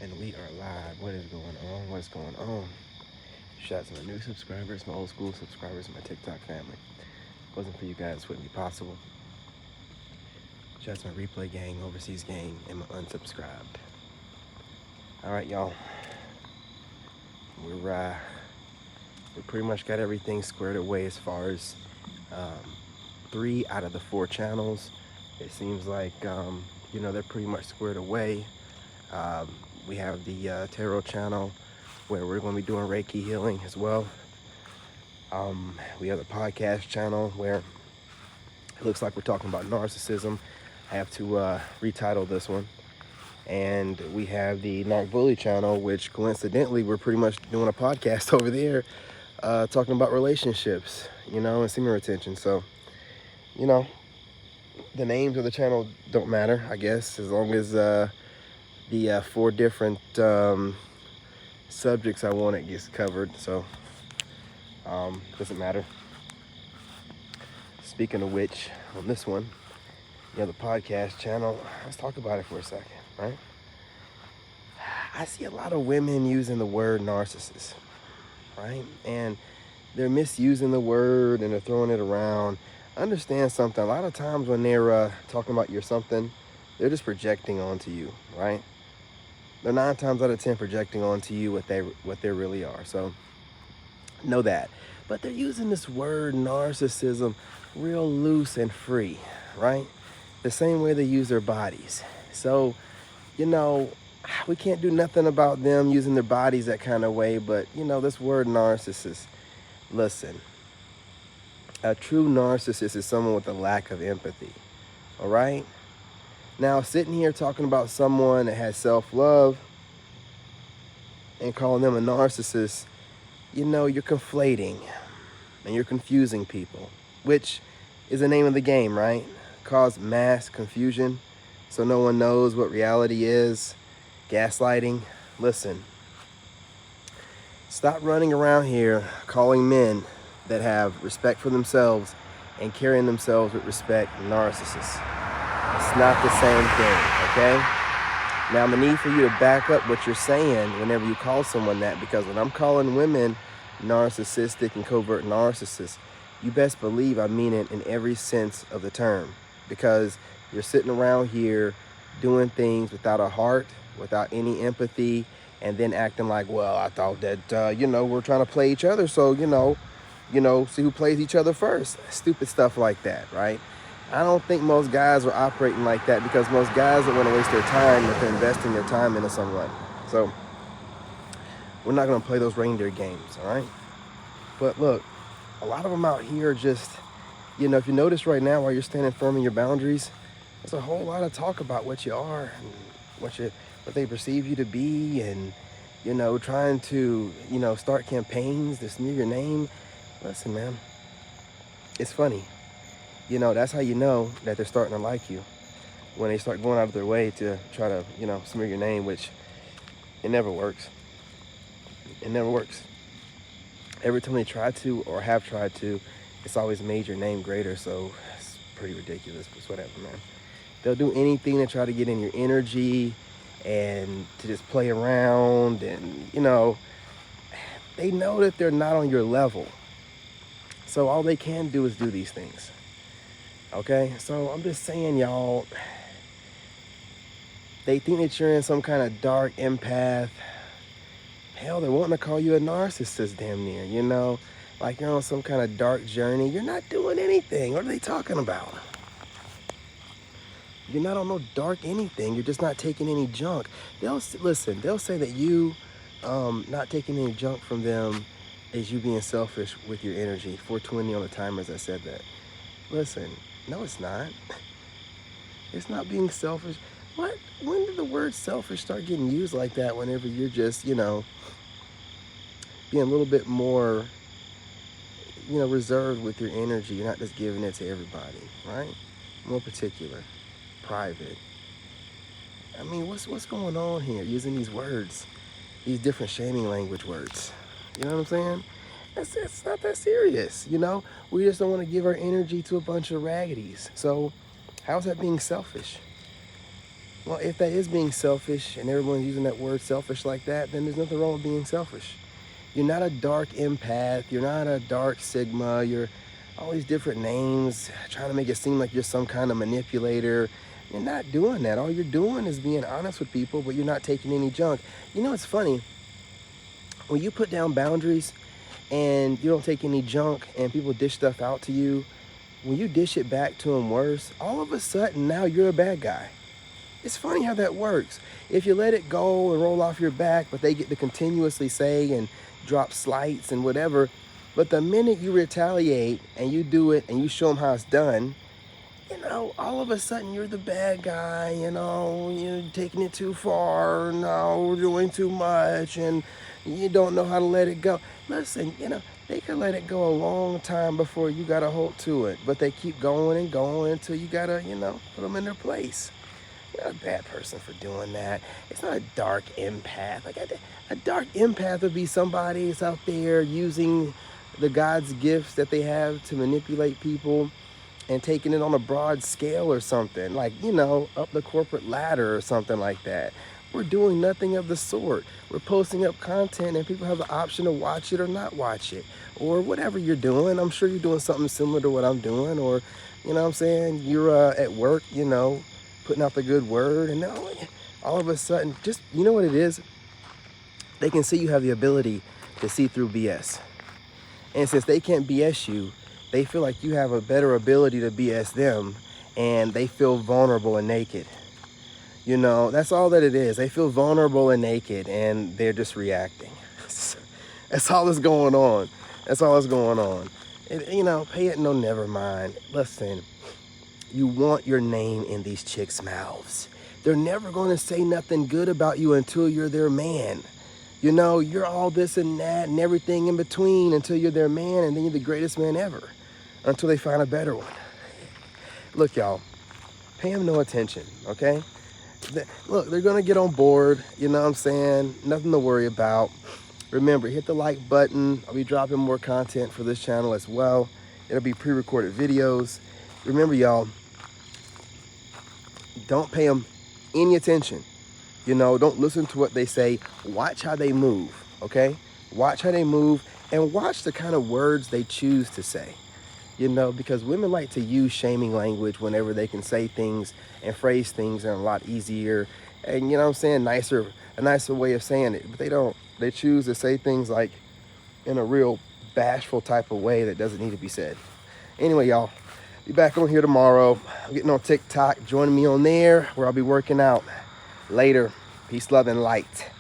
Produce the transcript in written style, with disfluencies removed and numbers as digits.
And we are live. What is going on? What's going on? Shout out to my new subscribers, my old school subscribers, and my TikTok family. If it wasn't for you guys, it wouldn't be possible. Shout out to my replay gang, overseas gang, and my unsubscribed. All right, y'all. We pretty much got everything squared away as far as 3 out of the 4 channels. It seems like they're pretty much squared away. We have the tarot channel where we're going to be doing Reiki healing as well. We have the podcast channel where it looks like we're talking about narcissism. I have to retitle this one. And we have the Narc Bully channel, which coincidentally we're pretty much doing a podcast over there talking about relationships, and semen retention. So, the names of the channel don't matter, I guess, as long as the 4 different subjects I want it gets covered. So doesn't matter. Speaking of which, on this one, the podcast channel, let's talk about it for a second, right? I see a lot of women using the word narcissist, right? And they're misusing the word and they're throwing it around. Understand something. A lot of times when they're talking about your something, they're just projecting onto you, right? They're 9 times out of 10 projecting onto you what they really are. So know that. But they're using this word narcissism real loose and free, right? The same way they use their bodies. So, we can't do nothing about them using their bodies that kind of way. But, this word narcissist, listen, a true narcissist is someone with a lack of empathy, all right? Now, sitting here talking about someone that has self-love and calling them a narcissist, you're conflating and you're confusing people, which is the name of the game, right? Cause mass confusion so no one knows what reality is. Gaslighting. Listen, stop running around here calling men that have respect for themselves and carrying themselves with respect narcissists. It's not the same thing, okay? Now, I'm going to need for you to back up what you're saying whenever you call someone that, because when I'm calling women narcissistic and covert narcissists, you best believe I mean it in every sense of the term, because you're sitting around here doing things without a heart, without any empathy, and then acting like, well, I thought that, we're trying to play each other, so, see who plays each other first. Stupid stuff like that, right? I don't think most guys are operating like that, because most guys don't want to waste their time if they're investing their time into someone. So we're not going to play those reindeer games, all right? But look, a lot of them out here are just, if you notice right now while you're standing firm in your boundaries, there's a whole lot of talk about what you are and what they perceive you to be, and, trying to, start campaigns to smear your name. Listen, man, it's funny. That's how you know that they're starting to like you, when they start going out of their way to try to, smear your name, which it never works. It never works. Every time they try to or have tried to, it's always made your name greater. So it's pretty ridiculous, but it's whatever, man. They'll do anything to try to get in your energy and to just play around. And, they know that they're not on your level. So all they can do is do these things. Okay, so I'm just saying, y'all, they think that you're in some kind of dark empath. Hell, they're wanting to call you a narcissist damn near, like you're on some kind of dark journey. You're not doing anything. What are they talking about? You're not on no dark anything. You're just not taking any junk. They'll say that you not taking any junk from them is you being selfish with your energy. 420 on the timers, I said that. Listen. No, it's not. It's not being selfish. What? When did the word selfish start getting used like that? Whenever you're just, being a little bit more, reserved with your energy. You're not just giving it to everybody, right? More particular, private. I mean, what's going on here? Using these words, these different shaming language words. You know what I'm saying? It's not that serious, We just don't want to give our energy to a bunch of raggities. So how's that being selfish? Well, if that is being selfish and everyone's using that word selfish like that, then there's nothing wrong with being selfish. You're not a dark empath. You're not a dark Sigma. You're all these different names trying to make it seem like you're some kind of manipulator. You're not doing that. All you're doing is being honest with people, but you're not taking any junk. You know, it's funny. When you put down boundaries and you don't take any junk and people dish stuff out to you, when you dish it back to them worse, all of a sudden now you're a bad guy. It's funny how that works. If you let it go and roll off your back, but they get to continuously say and drop slights and whatever, but the minute you retaliate and you do it and you show them how it's done, you know, all of a sudden you're the bad guy, you know, you're taking it too far, no, we're doing too much, and you don't know how to let it go. Listen, you know, they can let it go a long time before you got a hold to it, but they keep going and going until you gotta, you know, put them in their place. You're not a bad person for doing that. It's not a dark empath. Like a dark empath would be somebody that's out there using the God's gifts that they have to manipulate people and taking it on a broad scale or something, like, you know, up the corporate ladder or something like that. We're doing nothing of the sort. We're posting up content and people have the option to watch it or not watch it, or whatever you're doing. I'm sure you're doing something similar to what I'm doing, or, you know what I'm saying, you're at work, you know, putting out the good word, and all of a sudden, just, you know what it is? They can see you have the ability to see through BS. And since they can't BS you, they feel like you have a better ability to BS them, and they feel vulnerable and naked. You know, that's all that it is. They feel vulnerable and naked, and they're just reacting. That's all that's going on. That's all that's going on. You know, pay it no, never mind. Listen, you want your name in these chicks' mouths. They're never going to say nothing good about you until you're their man. You know, you're all this and that and everything in between until you're their man, and then you're the greatest man ever until they find a better one. Look, y'all, pay them no attention, okay? Look, they're going to get on board, you know what I'm saying? Nothing to worry about. Remember, hit the like button. I'll be dropping more content for this channel as well. It'll be pre-recorded videos. Remember, y'all, don't pay them any attention. You know, don't listen to what they say. Watch how they move, okay? Watch how they move, and watch the kind of words they choose to say. You know, because women like to use shaming language whenever they can say things and phrase things in a lot easier and, you know what I'm saying, a nicer way of saying it. But they don't. They choose to say things like in a real bashful type of way that doesn't need to be said. Anyway, y'all, be back on here tomorrow. I'm getting on TikTok. Join me on there where I'll be working out. Later. Peace, love, and light.